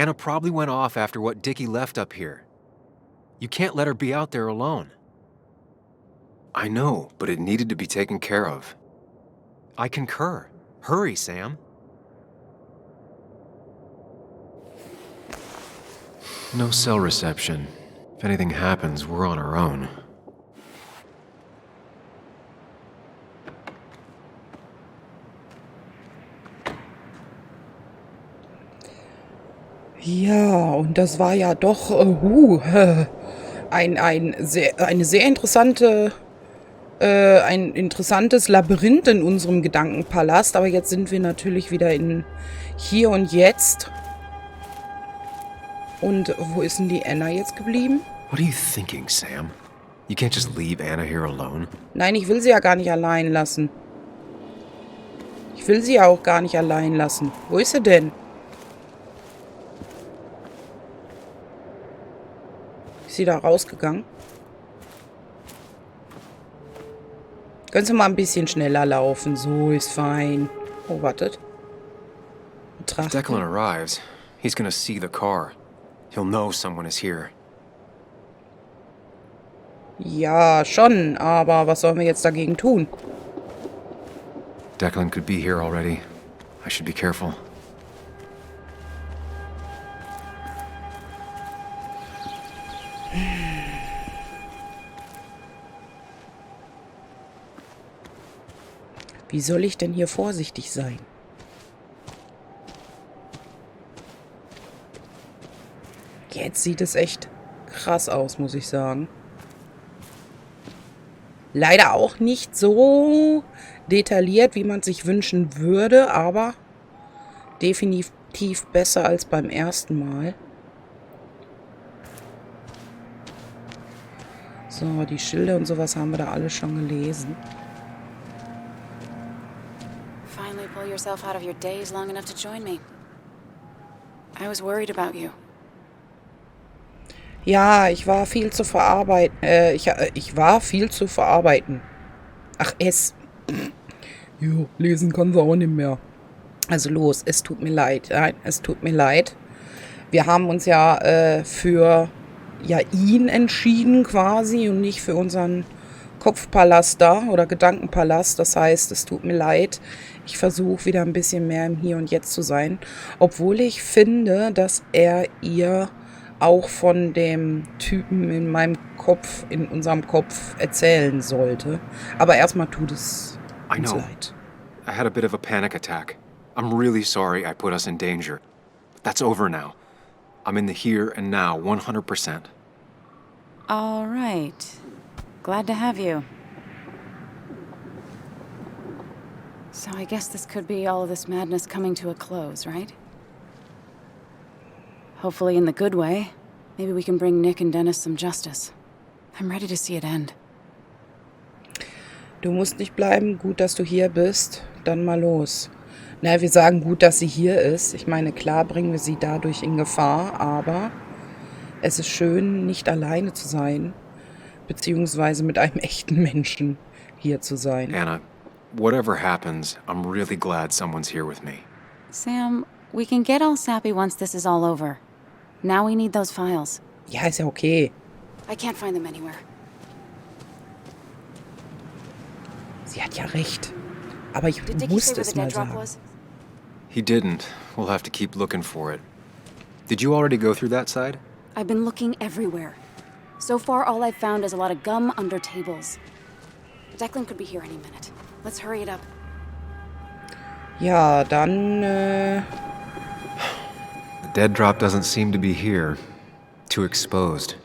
Anna probably went off after what Dickie left up here. You can't let her be out there alone. I know, but it needed to be taken care of. I concur. Hurry, Sam. No cell reception. If anything happens, we're on our own. Ja, und das war ja doch ein interessantes Labyrinth in unserem Gedankenpalast. Aber jetzt sind wir natürlich wieder in Hier und Jetzt. Und wo ist denn die Anna jetzt geblieben? What are you thinking, Sam? You can't just leave Anna here alone. Nein, ich will sie ja gar nicht allein lassen. Ich will sie ja auch gar nicht allein lassen. Wo ist sie denn? Ist sie da rausgegangen? Können Sie mal ein bisschen schneller laufen? So ist fein. Oh, wartet. If Declan arrives, he's gonna see the car. He'll know someone is here. Ja, schon, aber was sollen wir jetzt dagegen tun? Declan could be here already. I should be careful. Wie soll ich denn hier vorsichtig sein? Jetzt sieht es echt krass aus, muss ich sagen. Leider auch nicht so detailliert, wie man sich wünschen würde, aber definitiv besser als beim ersten Mal. So, die Schilder und sowas haben wir da alle schon gelesen. Finally pull yourself out of your daze long enough to join me. I was worried about you. Ja, ich war viel zu verarbeiten. Ich war viel zu verarbeiten. Ach, Jo, lesen kann sie auch nicht mehr. Also los, es tut mir leid. Nein, es tut mir leid. Wir haben uns ja für ihn entschieden quasi und nicht für unseren Kopfpalast da oder Gedankenpalast. Das heißt, es tut mir leid. Ich versuche wieder ein bisschen mehr im Hier und Jetzt zu sein. Obwohl ich finde, dass er ihr auch von dem Typen in meinem Kopf, in unserem Kopf erzählen sollte. Aber erstmal tut es uns leid. I had a bit of a panic attack. I'm really sorry I put us in danger. But that's over now. I'm in the here and now, 100%. All right. Glad to have you. So I guess this could be all of this madness coming to a close, right? Hopefully in the good way. Maybe we can bring Nick and Dennis some justice. I'm ready to see it end. Du musst nicht bleiben. Gut, dass du hier bist. Dann mal los. Na, wir sagen gut, dass sie hier ist. Ich meine, klar bringen wir sie dadurch in Gefahr, aber es ist schön, nicht alleine zu sein, beziehungsweise mit einem echten Menschen hier zu sein. Anna, whatever happens, I'm really glad someone's here with me. Sam, we can get all sappy once this is all over. Now we need those files. Ja, ist ja okay. I can't find them anywhere. Sie hat ja recht. Aber ich musste es mal sagen. He didn't. We'll have to keep looking for it. Did you already go through that side? I've been looking everywhere. So far, all I've found is a lot of gum under tables. Declan could be here any minute. Let's hurry it up. Ja, dann, The dead drop doesn't seem to be here. Too exposed.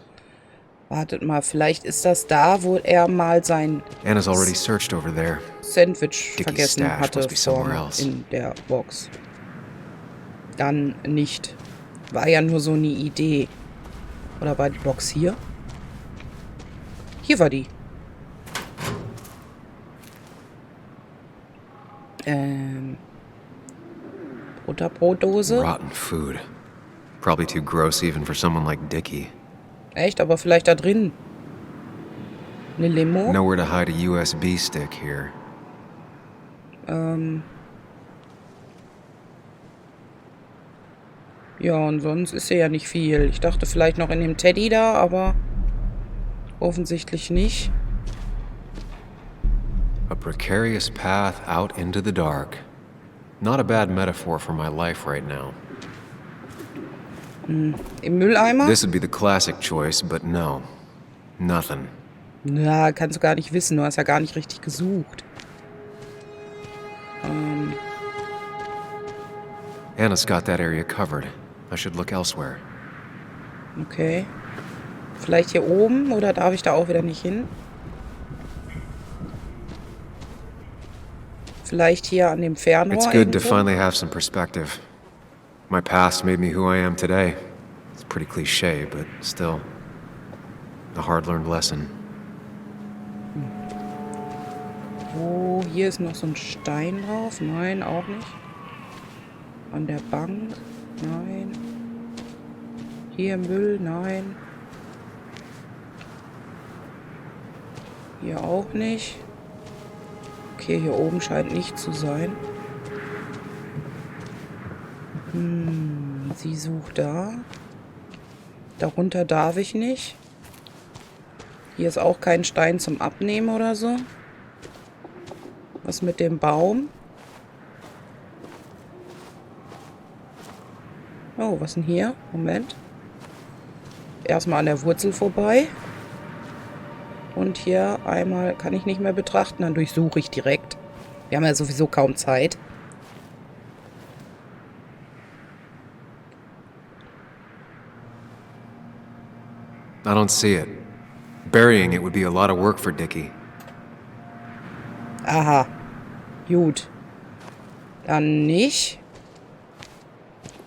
Wartet mal, vielleicht ist das da, wo er mal sein Anna's already searched over there. Sandwich Dickie's vergessen stash hatte must be somewhere vorne else. in der Box. Dann nicht. War ja nur so eine Idee. Oder war die Box hier? Hier war die. Butterbrotdose. Rotten food. Probably too gross even for someone like Dickie. Echt, aber vielleicht da drin. Eine Limo. Nowhere to hide a USB stick here. Ja, und sonst ist hier ja nicht viel. Ich dachte vielleicht noch in dem Teddy da, aber offensichtlich nicht. A precarious path out into the dark. Not a bad metaphor for my life right now. Im Mülleimer? This would be the classic choice, but no. Nothing. Na, kannst du gar nicht wissen. Du hast ja gar nicht richtig gesucht. Anna's got that area covered. I should look elsewhere. Okay. Vielleicht hier oben oder darf ich da auch wieder nicht hin? Vielleicht hier an dem Fernrohr It's good to irgendwo? finally have some perspective. My past made me who I am today. It's pretty cliche, but still, a hard-learned lesson. Oh, hier ist noch so ein Stein drauf. Nein, auch nicht. An der Bank. Nein. Hier Müll. Nein. Hier auch nicht. Okay, hier oben scheint nicht zu sein. Sie sucht da. Darunter darf ich nicht. Hier ist auch kein Stein zum Abnehmen oder so. Was mit dem Baum? Oh, was denn hier? Moment. Erstmal an der Wurzel vorbei. Und hier einmal kann ich nicht mehr betrachten, dann durchsuche ich direkt. Wir haben ja sowieso kaum Zeit. I don't see it. Burying it would be a lot of work for Dickie. Aha. Gut. Dann nicht.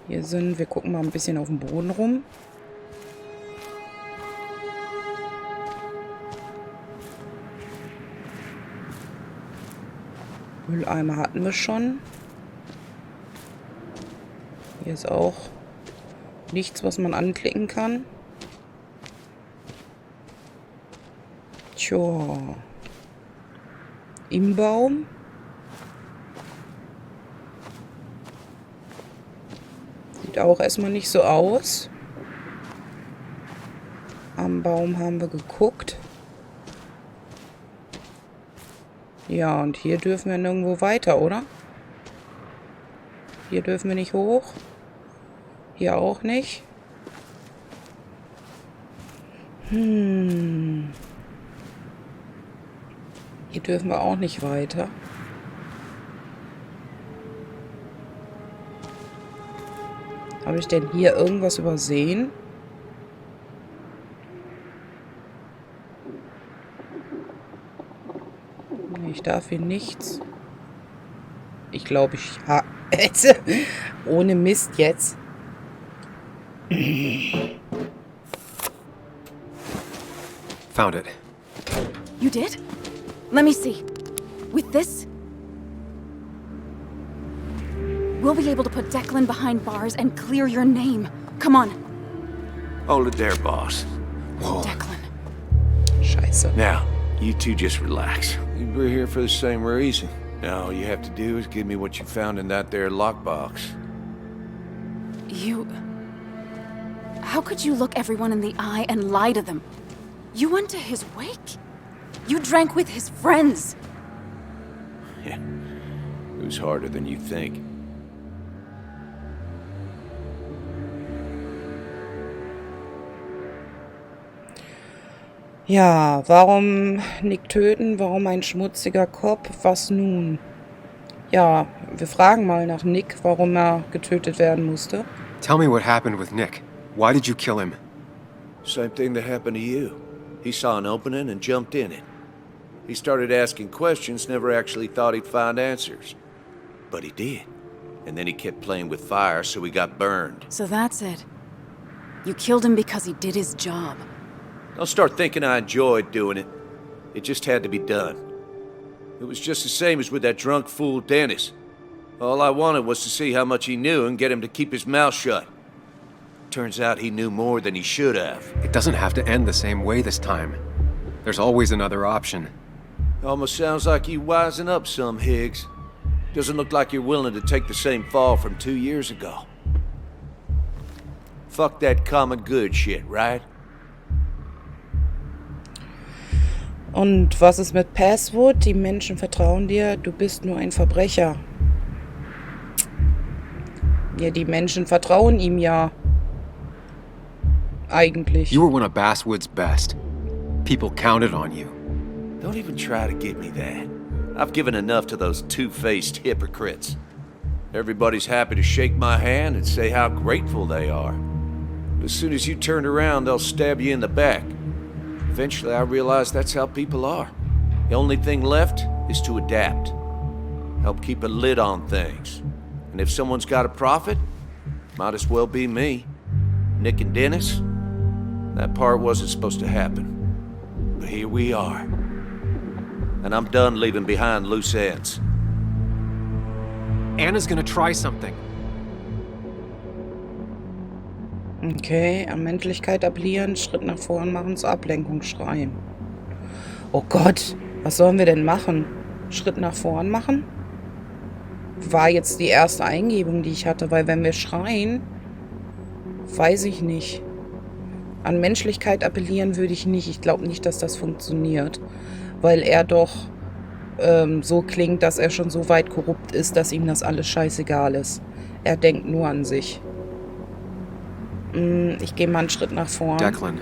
Hier wir gucken mal ein bisschen auf dem Boden rum. Mülleimer hatten wir schon. Hier ist auch nichts, was man anklicken kann. Tja. Im Baum. Sieht auch erstmal nicht so aus. Am Baum haben wir geguckt. Ja, und hier dürfen wir nirgendwo weiter, oder? Hier dürfen wir nicht hoch. Hier auch nicht. Hier dürfen wir auch nicht weiter. Habe ich denn hier irgendwas übersehen? Ich darf hier nichts. Ich glaube, ich habe... Ohne Mist jetzt. Found it. You did? Let me see. With this, we'll be able to put Declan behind bars and clear your name. Come on. Hold it there, boss. Whoa. Declan. Scheiße. Now, you two just relax. We're here for the same reason. Now, all you have to do is give me what you found in that there lockbox. You... How could you look everyone in the eye and lie to them? You went to his wake? You drank with his friends. Yeah, it was harder than you think. Ja, warum Nick töten? Warum ein schmutziger Kopf? Was nun? Ja, wir fragen mal nach Nick, warum er getötet werden musste. Tell me what happened with Nick. Why did you kill him? Same thing that happened to you. He saw an opening and jumped in it. He started asking questions, never actually thought he'd find answers. But he did. And then he kept playing with fire, so he got burned. So that's it. You killed him because he did his job. Don't start thinking I enjoyed doing it. It just had to be done. It was just the same as with that drunk fool Dennis. All I wanted was to see how much he knew and get him to keep his mouth shut. Turns out he knew more than he should have. It doesn't have to end the same way this time. There's always another option. Almost sounds like you wising up some, Higgs. Doesn't look like you're willing to take the same fall from 2 years ago. fuck that common good shit, right? Und was ist mit Password? Die Menschen vertrauen dir, du bist nur ein Verbrecher. Ja, die Menschen vertrauen ihm ja. Eigentlich. You were one of Basswood's best. People counted on you. Don't even try to give me that. I've given enough to those two-faced hypocrites. Everybody's happy to shake my hand and say how grateful they are. But as soon as you turn around, they'll stab you in the back. Eventually, I realized that's how people are. The only thing left is to adapt. Help keep a lid on things. And if someone's got a profit, might as well be me. Nick and Dennis, that part wasn't supposed to happen. But here we are. And I'm done leaving behind loose ends. Anna's gonna try something. Okay, an Menschlichkeit appellieren, Schritt nach vorn machen, zur Ablenkung schreien. Oh Gott, was sollen wir denn machen? Schritt nach vorn machen? War jetzt die erste Eingebung, die ich hatte, weil wenn wir schreien, weiß ich nicht. An Menschlichkeit appellieren würde ich nicht. Ich glaube nicht, dass das funktioniert, weil er doch so klingt, dass er schon so weit korrupt ist, dass ihm das alles scheißegal ist. Er denkt nur an sich. Ich gehe mal einen Schritt nach vorn. Declan.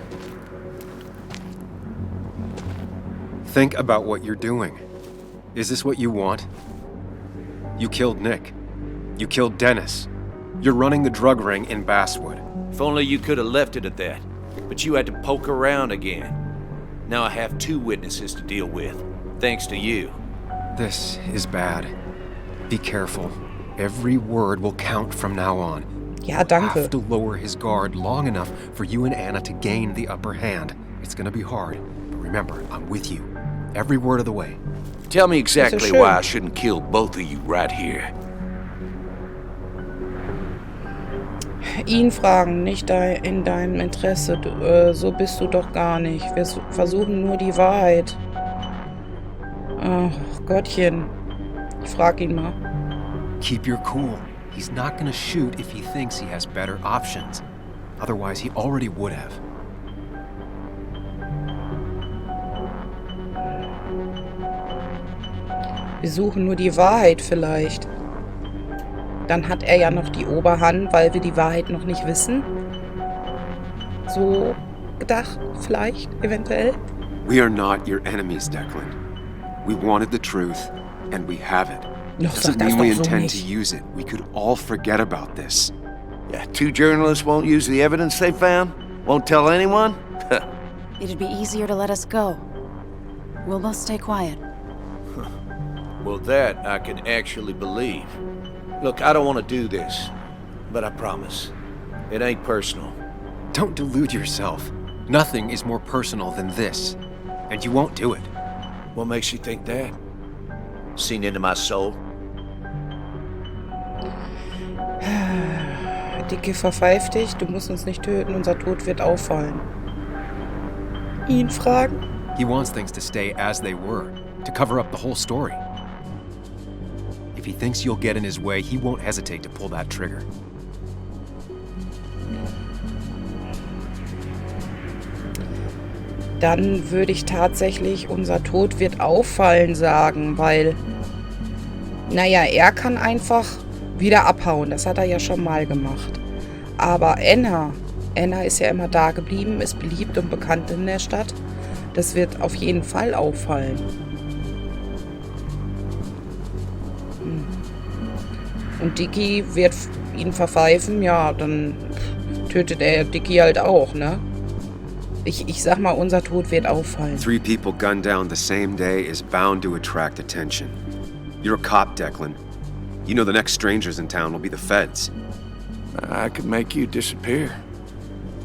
Think about what you're doing. Is this what you want? You killed Nick. You killed Dennis. You're running the drug ring in Basswood. If only you could have left it at that. But you had to poke around again. Now I have 2 witnesses to deal with, thanks to you. This is bad. Be careful. Every word will count from now on. Ja, danke. Have to lower his guard long enough for you and Anna to gain the upper hand. It's gonna be hard, but remember, I'm with you. Every word of the way. Tell me exactly schön. why I shouldn't kill both of you right here. Ihn fragen, nicht in deinem Interesse. So bist du doch gar nicht. Wir versuchen nur die Wahrheit. Ach, Gottchen. Ich frag ihn mal. Keep your cool. He's not gonna shoot if he thinks he has better options. Otherwise, he already would have. Wir suchen nur die Wahrheit vielleicht. Dann hat er ja noch die Oberhand, weil wir die Wahrheit noch nicht wissen. So gedacht, vielleicht, eventuell. We are not your enemies, Declan. We wanted the truth, and we have it. Noch Doesn't sagt das mean we doch so intend to nicht. use it. We could all forget about this. Yeah, 2 journalists won't use the evidence they found? Won't tell anyone? It'd be easier to let us go. We'll both stay quiet. Well, that I can actually believe. Look, I don't want to do this, but I promise. It ain't personal. Don't delude yourself. Nothing is more personal than this. And you won't do it. What makes you think that? Seen into my soul? Dicke verpfeift dich, du musst uns nicht töten, unser Tod wird auffallen. Ihn fragen? He wants things to stay as they were, to cover up the whole story. If he thinks you'll get in his way, he won't hesitate to pull that trigger. Dann würde ich tatsächlich, unser Tod wird auffallen sagen, weil, naja, er kann einfach wieder abhauen. Das hat er ja schon mal gemacht. Aber Anna ist ja immer da geblieben, ist beliebt und bekannt in der Stadt. Das wird auf jeden Fall auffallen. Und Dicky wird ihn verpfeifen, ja, dann tötet er Dicky halt auch, ne? Ich sag mal, unser Tod wird auffallen. 3 people gunned down the same day is bound to attract attention. You're a cop, Declan. You know the next strangers in town will be the feds. I could make you disappear.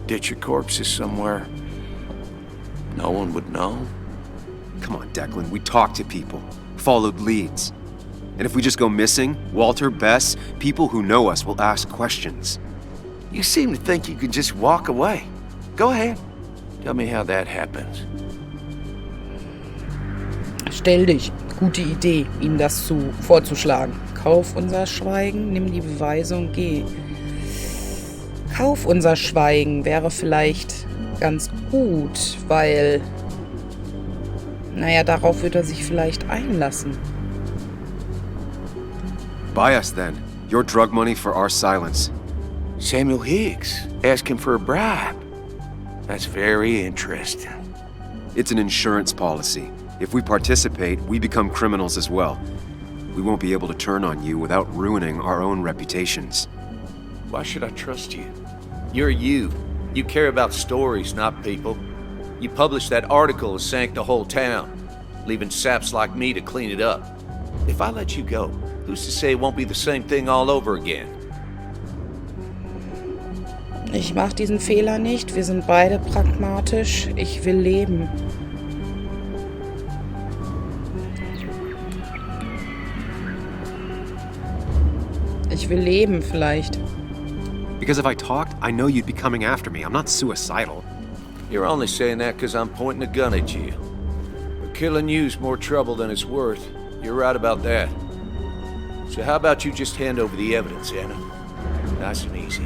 Ditch your corpses somewhere. No one would know. Come on, Declan, we talked to people, followed leads. And if we just go missing, Walter, Bess, people who know us will ask questions. You seem to think you can just walk away. Go ahead. Tell me how that happens. Stell dich. Gute Idee, ihm das vorzuschlagen. Kauf unser Schweigen, nimm die Beweise und geh. Kauf unser Schweigen wäre vielleicht ganz gut, weil, naja, darauf wird er sich vielleicht einlassen. Buy us then. Your drug money for our silence. Samuel Higgs asking for a bribe. That's very interesting. It's an insurance policy. If we participate, we become criminals as well. We won't be able to turn on you without ruining our own reputations. Why should I trust you? You're you. You care about stories, not people. You published that article that sank the whole town, leaving saps like me to clean it up. If I let you go, who's to say it won't be the same thing all over again? Ich mache diesen Fehler nicht. Wir sind beide pragmatisch. Ich will leben. Ich will leben, vielleicht. Because if I talked, I know you'd be coming after me. I'm not suicidal. You're only saying that because I'm pointing a gun at you. But killing you's more trouble than it's worth. You're right about that. So how about you just hand over the evidence, Anna? Nice and easy.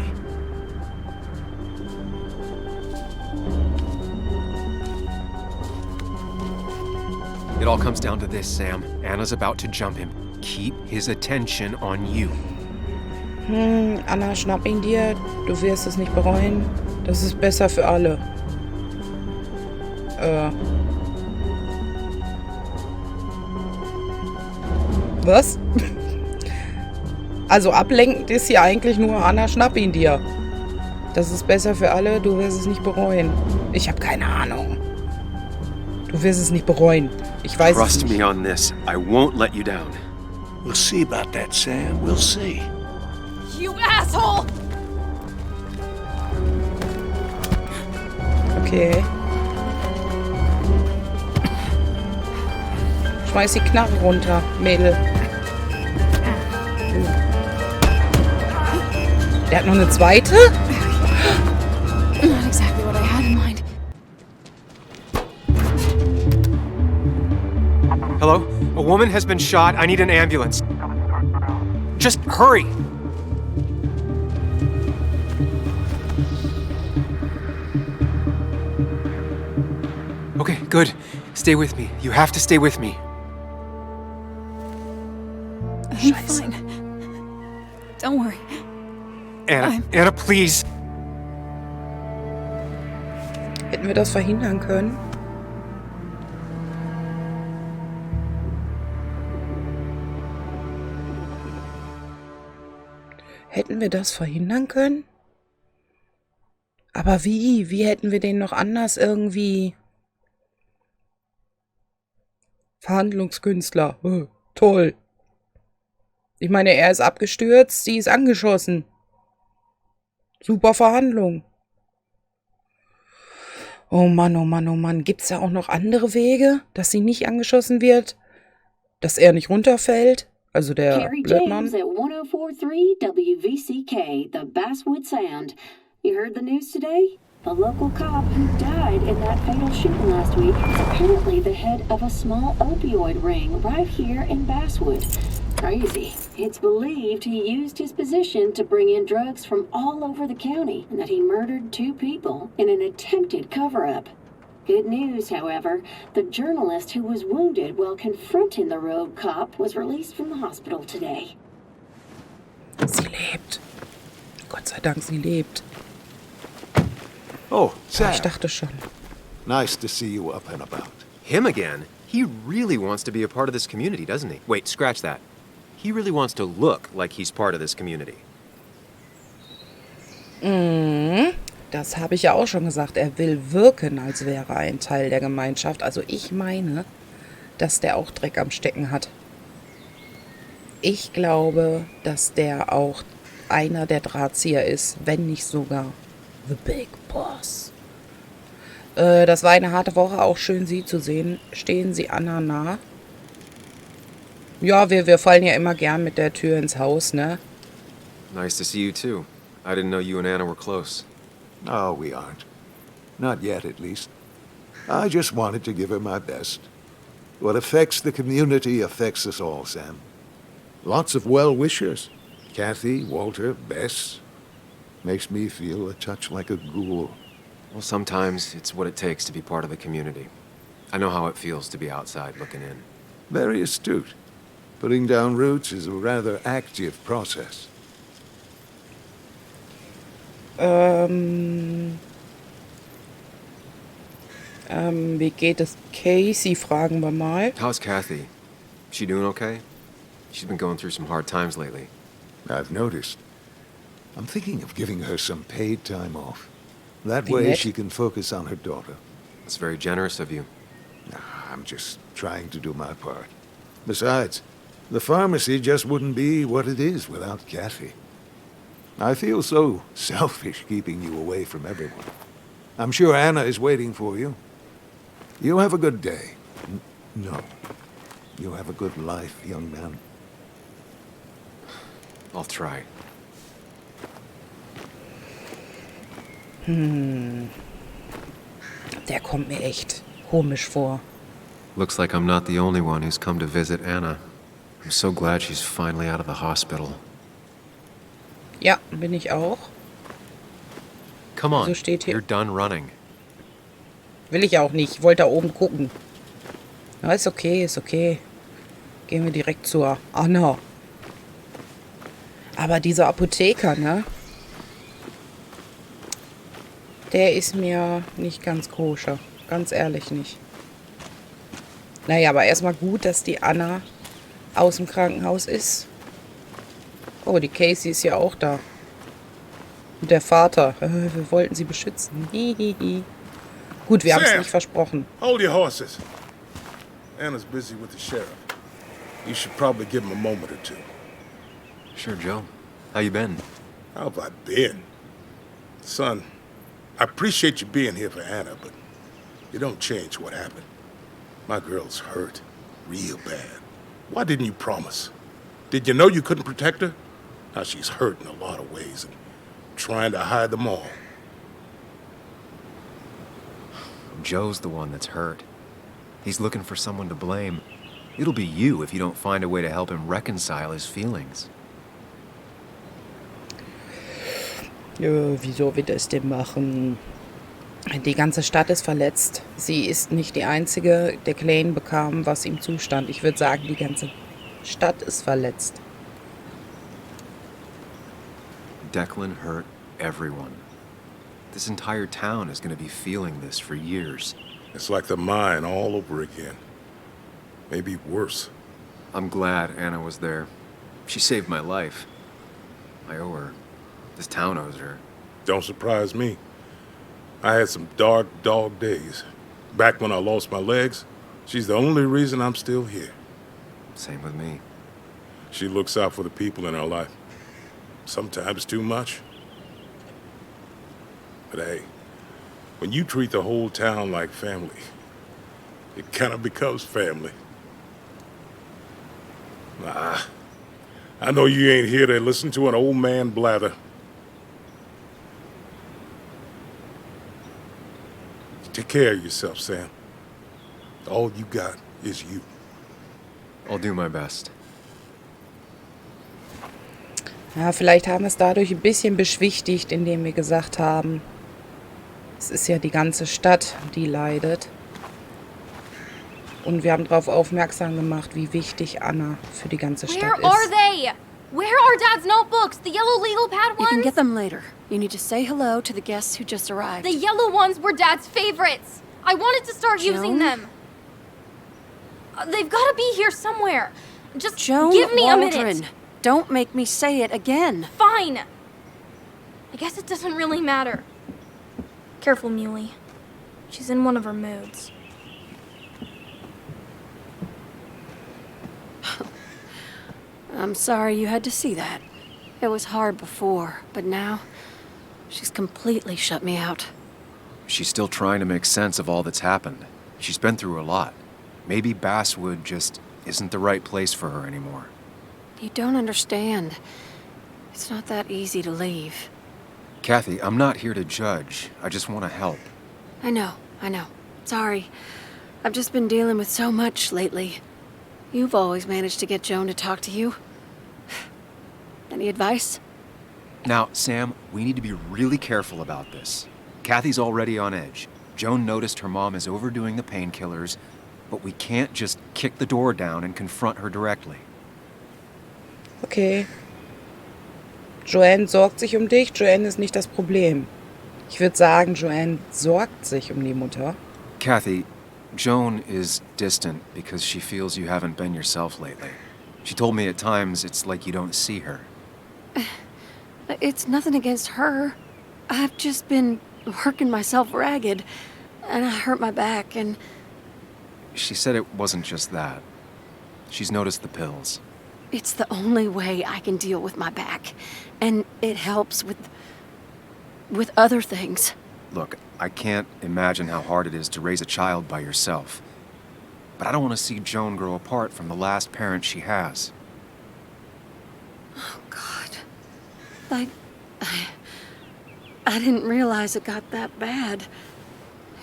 It all comes down to this, Sam. Anna's about to jump him. Keep his attention on you. Anna, schnapp ihn dir. Du wirst es nicht bereuen. Das ist besser für alle. Was? Also ablenkend ist hier eigentlich nur Anna, schnapp ihn dir. Das ist besser für alle, du wirst es nicht bereuen. Ich habe keine Ahnung. Du wirst es nicht bereuen. Ich weiß es Trust nicht. me on this. I won't let you down. We'll see about that, Sam. We'll see. You asshole! Okay. Schmeiß die Knarre runter, Mädel. Der hat noch eine zweite? Not exactly what I had in mind. Hello? A woman has been shot. I need an ambulance. Just hurry! Okay, good. Stay with me. You have to stay with me. I'm fine. Don't worry. Anna, please. Hätten wir das verhindern können? Hätten wir das verhindern können? Aber wie? Wie hätten wir den noch anders irgendwie... Verhandlungskünstler. Toll. Ich meine, er ist abgestürzt, sie ist angeschossen. Super Verhandlung. Oh Mann, oh Mann, oh Mann. Gibt's da auch noch andere Wege, dass sie nicht angeschossen wird? Dass er nicht runterfällt? Also der Carrie Blödmann? James at 104.3 WVCK, the Basswood Sound. You heard the news today? The local cop who died in that fatal shooting last week is apparently the head of a small opioid ring right here in Basswood. Crazy. It's believed he used his position to bring in drugs from all over the county and that he murdered 2 people in an attempted cover-up. Good news, however, the journalist who was wounded while confronting the rogue cop was released from the hospital today. Sie lebt. Gott sei Dank, sie lebt. Oh, Sam. Ich dachte schon. Nice to see you up and about. Him again? He really wants to be a part of this community, doesn't he? Wait, scratch that. He really wants to look like he's part of this community. Das habe ich ja auch schon gesagt. Er will wirken, als wäre er ein Teil der Gemeinschaft. Also ich meine, dass der auch Dreck am Stecken hat. Ich glaube, dass der auch einer der Drahtzieher ist, wenn nicht sogar The Big Boss. Das war eine harte Woche, auch schön Sie zu sehen. Stehen Sie Anna nah? Ja, wir fallen ja immer gern mit der Tür ins Haus, ne? Nice to see you too. I didn't know you and Anna were close. No, we aren't. Not yet, at least. I just wanted to give her my best. What affects the community affects us all, Sam. Lots of well-wishers. Kathy, Walter, Bess. Makes me feel a touch like a ghoul. Well, sometimes it's what it takes to be part of the community. I know how it feels to be outside looking in. Very astute. Putting down roots is a rather active process. Wie geht es Casey, fragen wir mal. How's Kathy? She doing okay? She's been going through some hard times lately. I've noticed. I'm thinking of giving her some paid time off. That Wie way nett. she can focus on her daughter. It's very generous of you. I'm just trying to do my part. Besides, the pharmacy just wouldn't be what it is without Kathy. I feel so selfish keeping you away from everyone. I'm sure Anna is waiting for you. You have a good day. No. You have a good life, young man. I'll try. Der kommt mir echt komisch vor. Looks like I'm not the only one who's come to visit Anna. I'm so glad she's finally out of the hospital. Ja, bin ich auch. Come on, So steht hier- you're done running. Will ich auch nicht. Ich wollte da oben gucken. Na, ist okay, ist okay. Gehen wir direkt zur Anna. Aber dieser Apotheker, ne? Der ist mir nicht ganz koscher. Ganz ehrlich nicht. Naja, aber erstmal gut, dass die Anna aus dem Krankenhaus ist. Oh, die Casey ist ja auch da. Und der Vater. Wir wollten sie beschützen. Hihihi. Gut, wir haben es Sam! nicht versprochen. Hold your horses. Anna's busy with the sheriff. You should probably give him a moment or two. Sure, Joe. How you been? How have I been? Son, I appreciate you being here for Anna, but you don't change what happened. My girl's hurt. Real bad. Why didn't you promise? Did you know you couldn't protect her? Now she's hurt in a lot of ways and trying to hide them all. Joe's the one that's hurt. He's looking for someone to blame. It'll be you if you don't find a way to help him reconcile his feelings. Wieso wird er es denn machen? Die ganze Stadt ist verletzt. Sie ist nicht die Einzige. Der Clan bekam, was ihm zustand. Ich würde sagen, die ganze Stadt ist verletzt. Declan hurt everyone. This entire town is going to be feeling this for years. It's like the mine all over again. Maybe worse. I'm glad Anna was there. She saved my life. I owe her. This town owes her. Don't surprise me. I had some dark dog days. Back when I lost my legs, she's the only reason I'm still here. Same with me. She looks out for the people in her life. Sometimes too much. But hey, when you treat the whole town like family, it kind of becomes family. Nah, I know you ain't here to listen to an old man blather. Take care of yourself, Sam. All you got is you. I'll do my best. Ja, vielleicht haben wir es dadurch ein bisschen beschwichtigt, indem wir gesagt haben, es ist ja die ganze Stadt, die leidet. Und wir haben darauf aufmerksam gemacht, wie wichtig Anna für die ganze Stadt Where ist. are they? Where are Dad's notebooks? The yellow legal pad You ones? can get them later. You need to say hello to the guests who just arrived. The yellow ones were Dad's favorites. I wanted to start using Joan? them. They've got to be here somewhere. Just Joan give me Waldron. a minute. Don't make me say it again. Fine. I guess it doesn't really matter. Careful, Muley. She's in one of her moods. I'm sorry you had to see that. It was hard before, but now she's completely shut me out. She's still trying to make sense of all that's happened. She's been through a lot. Maybe Basswood just isn't the right place for her anymore. You don't understand. It's not that easy to leave. Kathy, I'm not here to judge. I just want to help. I know. Sorry. I've just been dealing with so much lately. You've always managed to get Joan to talk to you. Any advice? Now, Sam, we need to be really careful about this. Kathy's already on edge. Joan noticed her mom is overdoing the painkillers, but we can't just kick the door down and confront her directly. Okay. Joanne sorgt sich um dich. Joanne ist nicht das Problem. Ich würde sagen, Joanne sorgt sich um die Mutter. Kathy, Joan is distant because she feels you haven't been yourself lately. She told me at times it's like you don't see her. It's nothing against her. I've just been working myself ragged, and I hurt my back, and... She said it wasn't just that. She's noticed the pills. It's the only way I can deal with my back, and it helps with other things. Look, I can't imagine how hard it is to raise a child by yourself. But I don't want to see Joan grow apart from the last parent she has. Oh, God. I didn't realize it got that bad.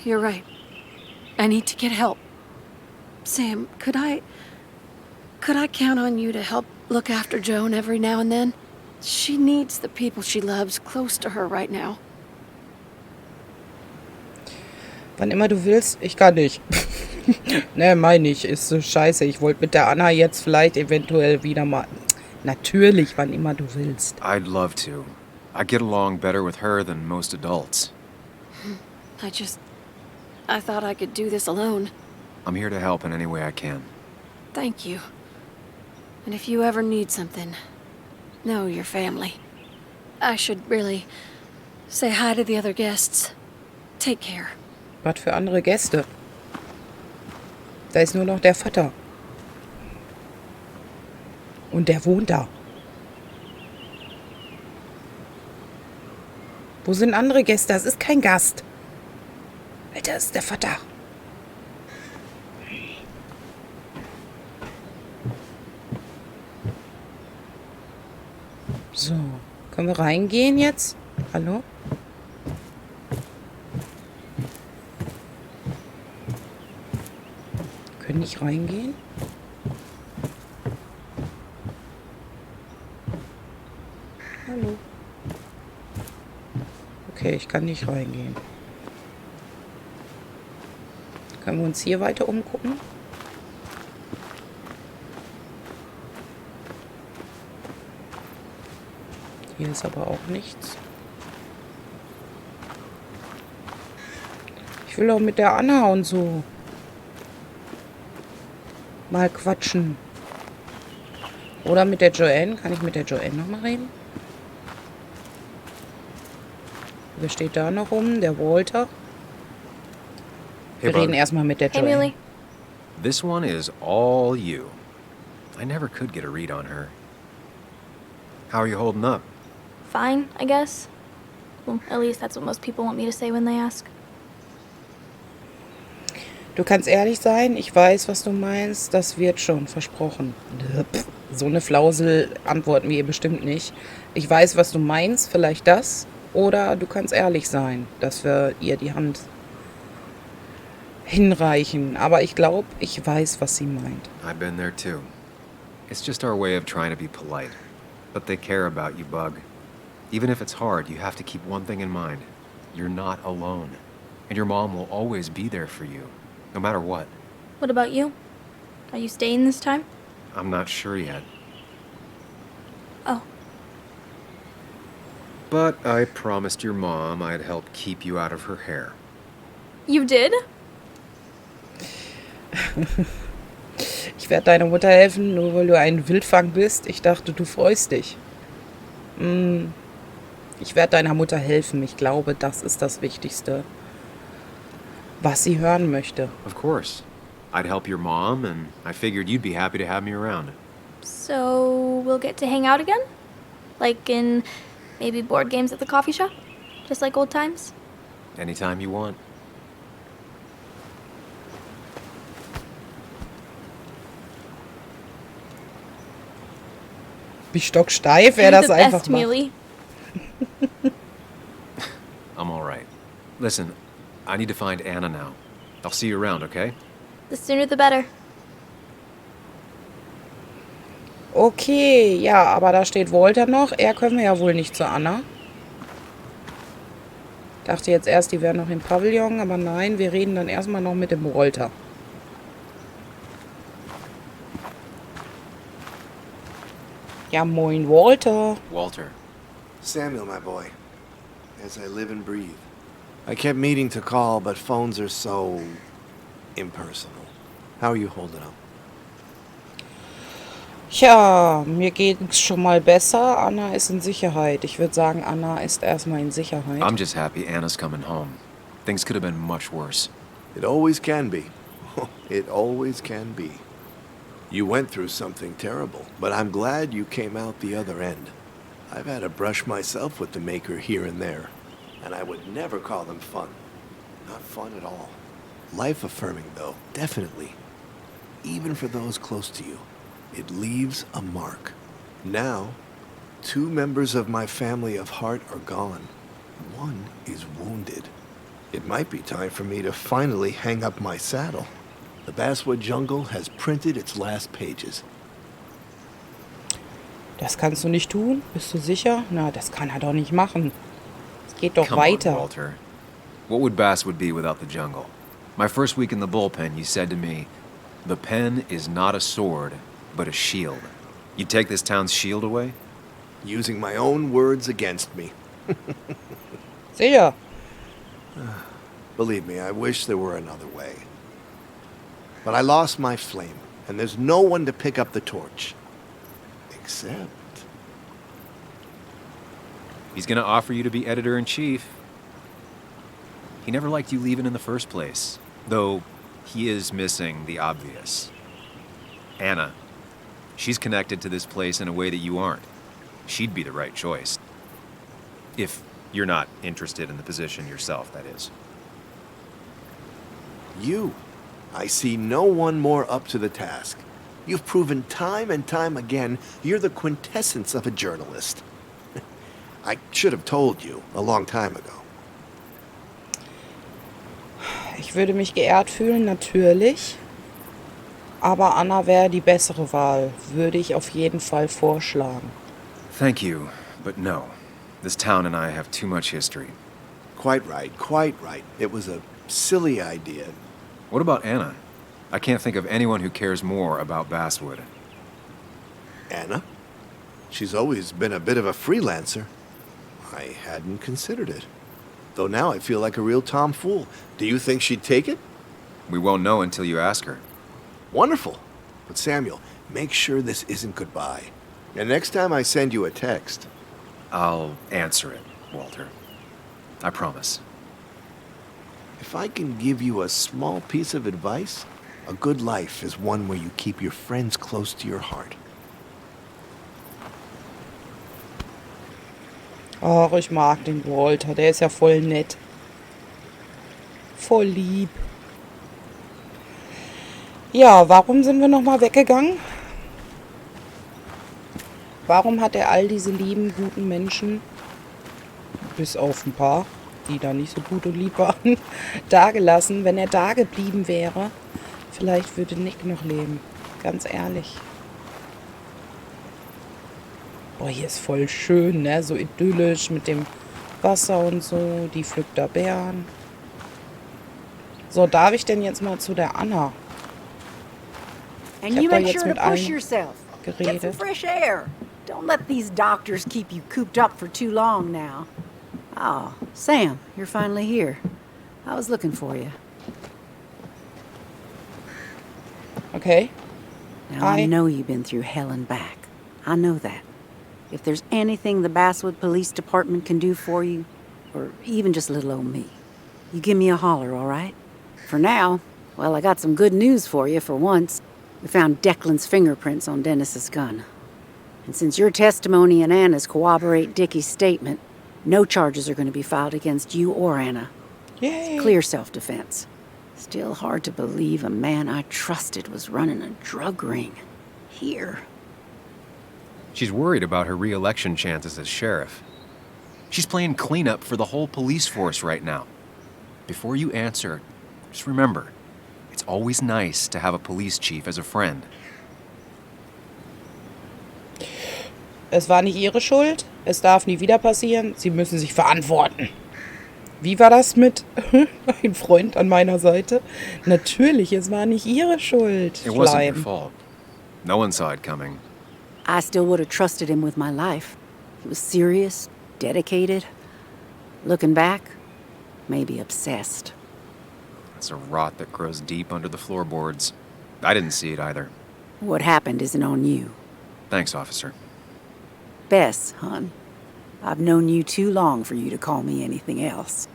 You're right. I need to get help. Sam, could I count on you to help look after Joan every now and then? She needs the people she loves close to her right now. Wann immer du willst, ich kann nicht. Ne, meine ich, ist so scheiße. Ich wollte mit der Anna jetzt vielleicht eventuell wieder mal... Natürlich, wann immer du willst. I'd love to. I get along better with her than most adults. I thought I could do this alone. I'm here to help in any way I can. Thank you. And if you ever need something, know your family. I should really say hi to the other guests. Take care. Was für andere Gäste? Da ist nur noch der Vater. Und der wohnt da. Wo sind andere Gäste? Das ist kein Gast. Alter, das ist der Vater. So, können wir reingehen jetzt? Hallo? Können nicht reingehen? Hallo? Okay, ich kann nicht reingehen. Können wir uns hier weiter umgucken? Hier ist aber auch nichts. Ich will auch mit der Anna und so mal quatschen. Oder mit der Joanne. Kann ich mit der Joanne nochmal reden? Wer steht da noch rum? Der Walter. Wir reden erstmal mit der Hey, Joanne. Muley. This one is all you. I never could get a read on her. How are you holding up? Fine, I guess. Well, at least that's what most people want me to say when they ask. Du kannst ehrlich sein, ich weiß, was du meinst, das wird schon, versprochen. Pff, so eine Flausel antworten wir ihr bestimmt nicht. Ich weiß, was du meinst, vielleicht das. Oder du kannst ehrlich sein, dass wir ihr die Hand hinreichen. Aber ich glaube, ich weiß, was sie meint. I've been there too. It's just our way of trying to be polite. But they care about you, Bug. Even if it's hard, you have to keep one thing in mind. You're not alone. And your mom will always be there for you, no matter what. What about you? Are you staying this time? I'm not sure yet. Oh. But I promised your mom I'd help keep you out of her hair. You did? Ich werde deiner Mutter helfen, nur weil du ein Wildfang bist. Ich dachte, du freust dich. Ich werde deiner Mutter helfen. Ich glaube, das ist das Wichtigste, was sie hören möchte. Of course. I'd help your mom, and I figured you'd be happy to have me around. So we'll get to hang out again? Like in maybe board games at the coffee shop? Just like old times? Anytime you want. Wie stocksteif, wer You're das the einfach best, macht. Muley. I'm all right. Listen, I need to find Anna now. I'll see you around, okay? The sooner the better. Okay, ja, aber da steht Walter noch. Er können wir ja wohl nicht zu Anna. Dachte jetzt erst, die wären noch im Pavillon, aber nein, wir reden dann erstmal noch mit dem Walter. Ja, moin, Walter. Walter. Samuel, my boy, as I live and breathe. I kept meaning to call, but phones are so impersonal. How are you holding up? Tja, mir geht's schon mal besser. Anna ist in Sicherheit. Ich würde sagen, Anna ist erstmal in Sicherheit. I'm just happy Anna's coming home. Things could have been much worse. It always can be. It always can be. You went through something terrible, but I'm glad you came out the other end. I've had a brush myself with the Maker here and there, and I would never call them fun. Not fun at all. Life-affirming, though, definitely. Even for those close to you. It leaves a mark. Now, 2 members of my family of heart are gone. One is wounded. It might be time for me to finally hang up my saddle. The Basswood Jungle has printed its last pages. Das kannst du nicht tun? Bist du sicher? Na, das kann er doch nicht machen. Es geht doch Come weiter. on, Walter. What would Basswood be without the jungle? My first week in the bullpen, you said to me, "The pen is not a sword, but a shield." You take this town's shield away? Using my own words against me. Sicher. Believe me, I wish there were another way. But I lost my flame, and there's no one to pick up the torch. Except... He's gonna offer you to be editor-in-chief. He never liked you leaving in the first place, though he is missing the obvious. Anna. She's connected to this place in a way that you aren't. She'd be the right choice. If you're not interested in the position yourself, that is. You. I see no one more up to the task. You've proven time and time again you're the quintessence of a journalist. I should have told you a long time ago. Ich würde mich geehrt fühlen, natürlich. Aber Anna wäre die bessere Wahl. Würde ich auf jeden Fall vorschlagen. Thank you, but no. This town and I have too much history. Quite right, quite right. It was a silly idea. What about Anna? I can't think of anyone who cares more about Basswood. Anna? She's always been a bit of a freelancer. I hadn't considered it. Though now I feel like a real tomfool. Do you think she'd take it? We won't know until you ask her. Wonderful. But Samuel, make sure this isn't goodbye. And next time I send you a text... I'll answer it, Walter. I promise. If I can give you a small piece of advice, a good life is one where you keep your friends close to your heart. Ach, ich mag den Walter. Der ist ja voll nett. Voll lieb. Ja, warum sind wir nochmal weggegangen? Warum hat er all diese lieben, guten Menschen, bis auf ein paar, die da nicht so gut und lieb waren, dagelassen? Wenn er da geblieben wäre, vielleicht würde Nick noch leben. Ganz ehrlich. Boah, hier ist voll schön, ne? So idyllisch mit dem Wasser und so. Die pflückt da Beeren. So, darf ich denn jetzt mal zu der Anna? And Ich you hab da make jetzt sure mit to push allen yourself. Get some geredet. fresh air. Don't let these doctors keep you cooped up for too long now. Oh, Sam, you're finally here. I was looking for you. Okay. Now, Hi. I know you've been through hell and back. I know that. If there's anything the Basswood Police Department can do for you, or even just little old me, you give me a holler, all right? For now, well, I got some good news for you for once. We found Declan's fingerprints on Dennis's gun. And since your testimony and Anna's corroborate Dickie's statement, no charges are going to be filed against you or Anna. Yay. Clear self-defense. Still hard to believe a man I trusted was running a drug ring. Here. She's worried about her re-election chances as sheriff. She's playing cleanup for the whole police force right now. Before you answer, just remember, it's always nice to have a police chief as a friend. Es war nicht ihre Schuld. Es darf nie wieder passieren. Sie müssen sich verantworten. Wie war das mit ein Freund an meiner Seite? Natürlich, es war nicht ihre Schuld. It wasn't your Schleim. fault. No one saw it coming. I still would have trusted him with my life. He was serious, dedicated. Looking back, maybe obsessed. It's a rot that grows deep under the floorboards. I didn't see it either. What happened isn't on you. Thanks, officer. Bess, hon, I've known you too long for you to call me anything else.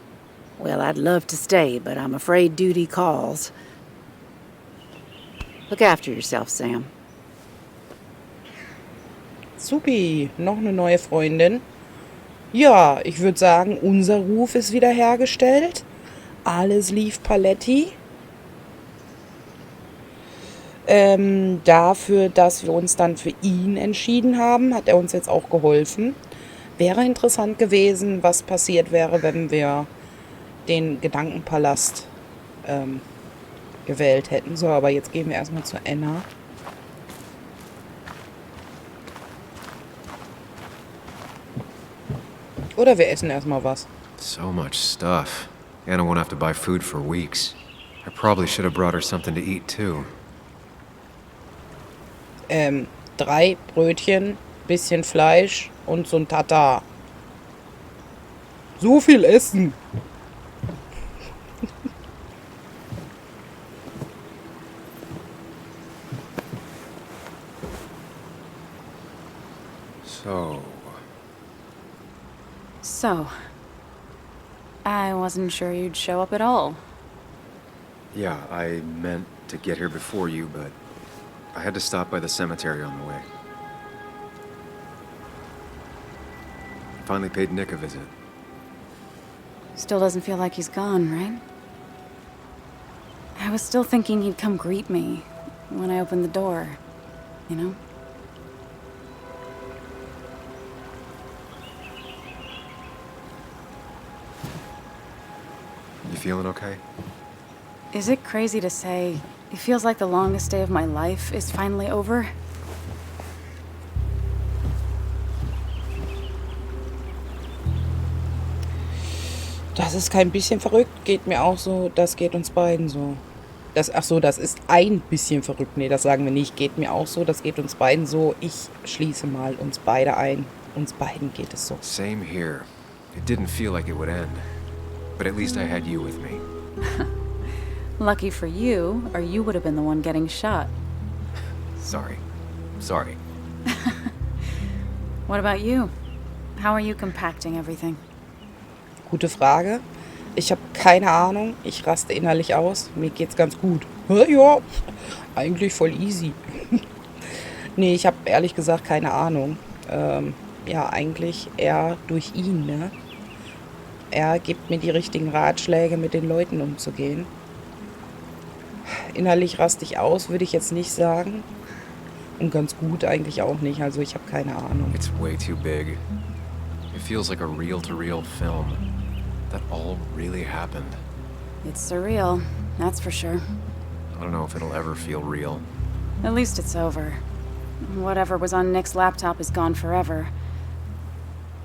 Well, I'd love to stay, but I'm afraid duty calls. Look after yourself, Sam. Supi, noch eine neue Freundin. Ja, ich würde sagen, unser Ruf ist wiederhergestellt. Alles lief paletti. Dafür, dass wir uns dann für ihn entschieden haben, hat er uns jetzt auch geholfen. Wäre interessant gewesen, was passiert wäre, wenn wir den Gedankenpalast gewählt hätten. So, aber jetzt gehen wir erstmal zu Anna. Oder wir essen erstmal was. So much stuff. Anna won't have to buy food for weeks. I probably should have brought her something to eat, too. 3 Brötchen, bisschen Fleisch und so ein Tatar. So viel Essen. So, I wasn't sure you'd show up at all. Yeah, I meant to get here before you, but I had to stop by the cemetery on the way. Finally paid Nick a visit. Still doesn't feel like he's gone, right? I was still thinking he'd come greet me when I opened the door, you know? You feeling okay? Is it crazy to say it feels like the longest day of my life is finally over? Das ist kein bisschen verrückt, geht mir auch so, das geht uns beiden so. Das ist ein bisschen verrückt. Nee, das sagen wir nicht, geht mir auch so, das geht uns beiden so. Ich schließe mal uns beide ein. Uns beiden geht es so. Same here. It didn't feel like it would end. But at least I had you with me. Lucky for you, or you would have been the one getting shot. Sorry. What about you? How are you compacting everything? Gute Frage. Ich habe keine Ahnung. Ich raste innerlich aus. Mir geht's ganz gut. Ja, eigentlich voll easy. Nee, ich habe ehrlich gesagt keine Ahnung. Ja, eigentlich eher durch ihn, ne? Er gibt mir die richtigen Ratschläge, mit den Leuten umzugehen. Innerlich raste ich aus, würde ich jetzt nicht sagen. Und ganz gut eigentlich auch nicht. Also ich habe keine Ahnung. It's way too big. It feels like a reel-to-reel film. That all really happened. It's surreal, that's for sure. I don't know if it'll ever feel real. At least it's over. Whatever was on Nick's laptop is gone forever.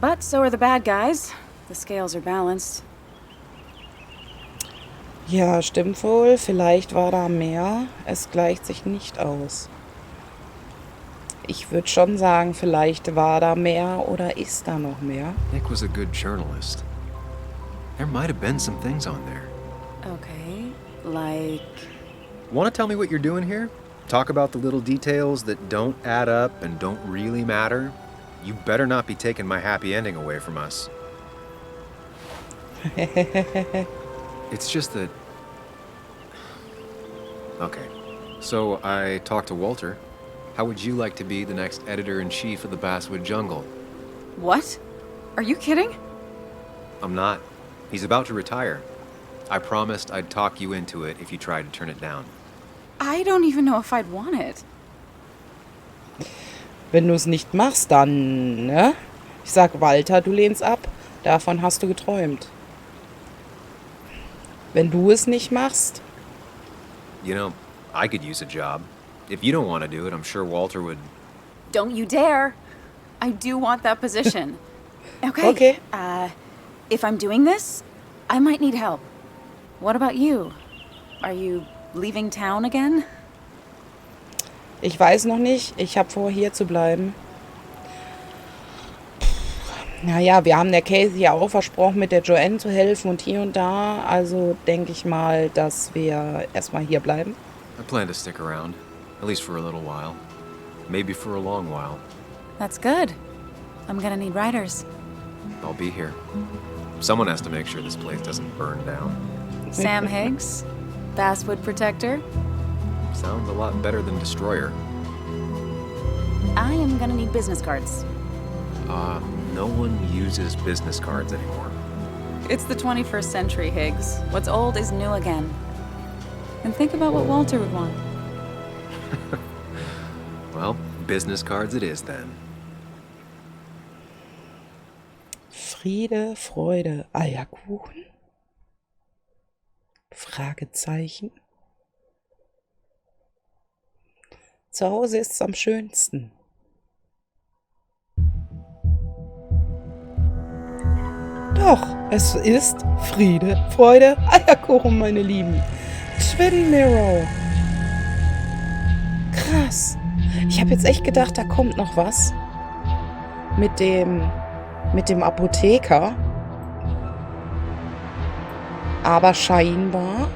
But so are the bad guys. The scales are balanced. Ja, stimmt wohl. Vielleicht war da mehr. Es gleicht sich nicht aus. Ich würde schon sagen, vielleicht war da mehr oder ist da noch mehr. Nick was a good journalist. There might have been some things on there. Okay, like... Want to tell me what you're doing here? Talk about the little details that don't add up and don't really matter? You better not be taking my happy ending away from us. It's just that... Okay, so I talked to Walter. How would you like to be the next editor-in-chief of the Basswood Jungle? What? Are you kidding? I'm not. He's about to retire. I promised I'd talk you into it if you tried to turn it down. I don't even know if I'd want it. Wenn du es nicht machst, dann, ne? Ich sag Walter, du lehnst ab. Davon hast du geträumt. Wenn du es nicht machst... You know, I could use a job. If you don't want to do it, I'm sure Walter would... Don't you dare! I do want that position. Okay. If I'm doing this, I might need help. What about you? Are you leaving town again? Ich weiß noch nicht. Ich habe vor, hier zu bleiben. Naja, wir haben der Casey ja auch versprochen, mit der Joanne zu helfen und hier und da. Also denke ich mal, dass wir erstmal hier bleiben. I plan to stick around, at least for a little while. Maybe for a long while. That's good. I'm gonna need riders. I'll be here. Someone has to make sure this place doesn't burn down. Sam Higgs, Basswood Protector. Sounds a lot better than Destroyer. I am gonna need business cards. No one uses business cards anymore. It's the 21st century, Higgs. What's old is new again. And think about what Walter would want. Well, business cards it is then. Friede, Freude, Eierkuchen? Fragezeichen. Zu Hause ist's am schönsten. Doch, es ist Friede, Freude, Eierkuchen, meine Lieben. Twin Mirror. Krass. Ich habe jetzt echt gedacht, da kommt noch was. Mit dem Apotheker. Aber scheinbar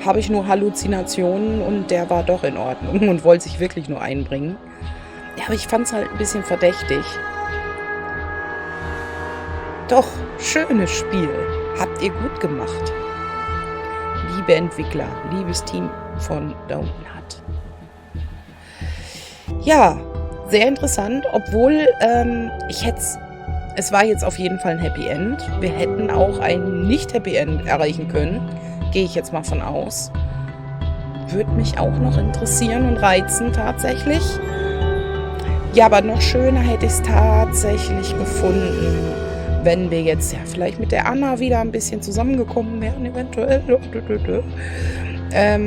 habe ich nur Halluzinationen und der war doch in Ordnung und wollte sich wirklich nur einbringen. Ja, aber ich fand es halt ein bisschen verdächtig. Doch, schönes Spiel. Habt ihr gut gemacht. Liebe Entwickler, liebes Team von Dontnod. Ja, sehr interessant, obwohl es war jetzt auf jeden Fall ein Happy End. Wir hätten auch ein Nicht-Happy End erreichen können. Gehe ich jetzt mal von aus. Würde mich auch noch interessieren und reizen tatsächlich. Ja, aber noch schöner hätte ich es tatsächlich gefunden, wenn wir jetzt ja vielleicht mit der Anna wieder ein bisschen zusammengekommen wären, eventuell.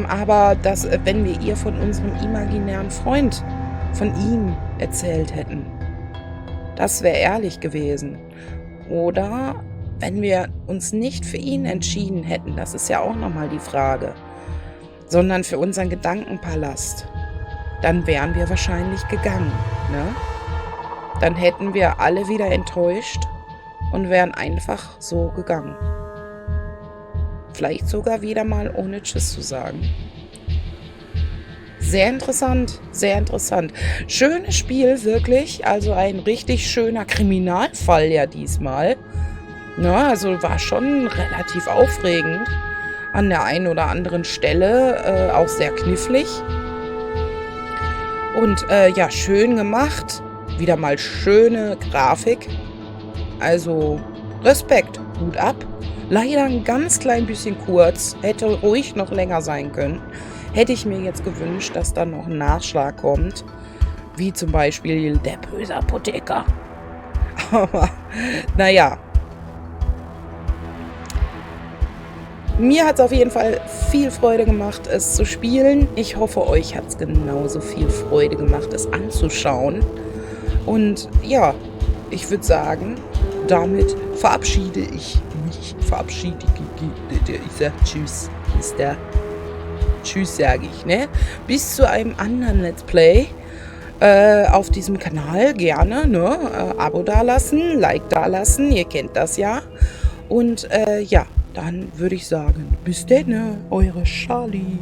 Aber wenn wir ihr von unserem imaginären Freund, von ihm erzählt hätten. Das wäre ehrlich gewesen. Oder wenn wir uns nicht für ihn entschieden hätten, das ist ja auch nochmal die Frage, sondern für unseren Gedankenpalast, dann wären wir wahrscheinlich gegangen. Ne? Dann hätten wir alle wieder enttäuscht und wären einfach so gegangen. Vielleicht sogar wieder mal ohne Tschüss zu sagen. Sehr interessant, sehr interessant. Schönes Spiel, wirklich. Also ein richtig schöner Kriminalfall ja diesmal. Ja, also war schon relativ aufregend. An der einen oder anderen Stelle auch sehr knifflig. Und ja, schön gemacht. Wieder mal schöne Grafik. Also Respekt, Hut ab. Leider ein ganz klein bisschen kurz. Hätte ruhig noch länger sein können. Hätte ich mir jetzt gewünscht, dass dann noch ein Nachschlag kommt. Wie zum Beispiel der böse Apotheker. Aber naja. Mir hat es auf jeden Fall viel Freude gemacht, es zu spielen. Ich hoffe, euch hat es genauso viel Freude gemacht, es anzuschauen. Und ja, ich würde sagen, damit verabschiede ich mich. Ich sage Tschüss. Tschüss, sage ich, ne? Bis zu einem anderen Let's Play auf diesem Kanal. Gerne, ne? Abo dalassen, Like dalassen, ihr kennt das ja. Und ja, dann würde ich sagen, bis denn, eure Charlie.